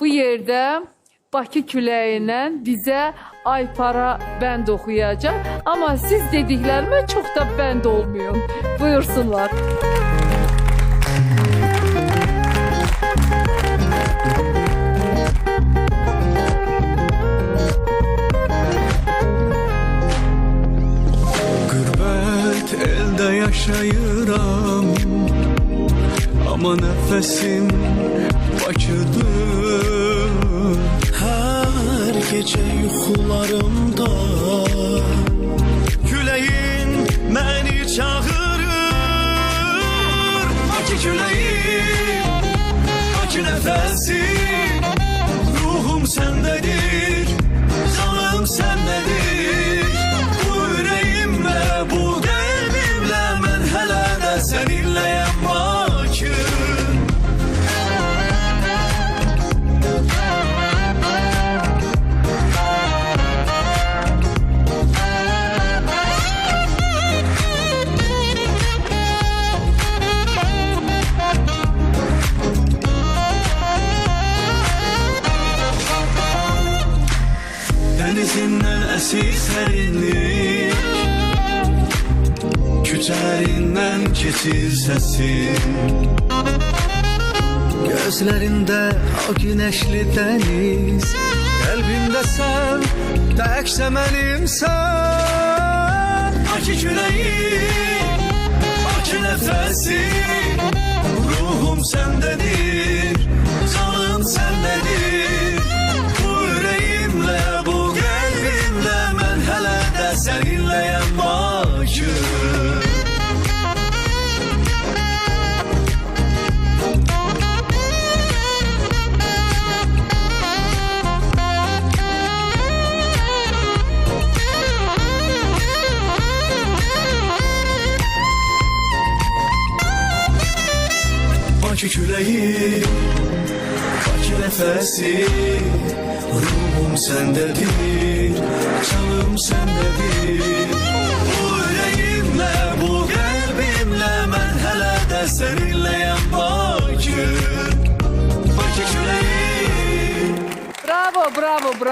Bu yerde Bakı küləyindən bizə Aypara bənd oxuyacaq. Ama siz dediklərime çok da bənd olmuyor. Buyursunlar. Qürbət elde yaşayıram, ama nefesim Bakıdır. Her gece yuxularımda küləyin məni çağırır. Bakı küləyi, Bakı nəfəsim, ruhum səndədir, canım səndədir. Bu ürəyimlə, bu qəlbimlə mən hələ də səninləyəm Bakı. Denizinden esir serinlik, küçərindən keçir səsin. Gözlərində o güneşli deniz, qəlbimdə sən, təkcə mənimsən. Bakı küləyi, Bakı nəfəsi, ruhum səndədir, canım səndədir. Bu ürəyimlə, bu qəlbimlə mən hələ də səninləyəm Bakı. Bakı küləyi, Bakı nəfəsi, ruhum səndədir, canım səndədir. Bu ürəyimlə, bu qəlbimlə mən hələ də səninləyəm Bakı. Bakı küləyi. Bravo, bravo, bravo.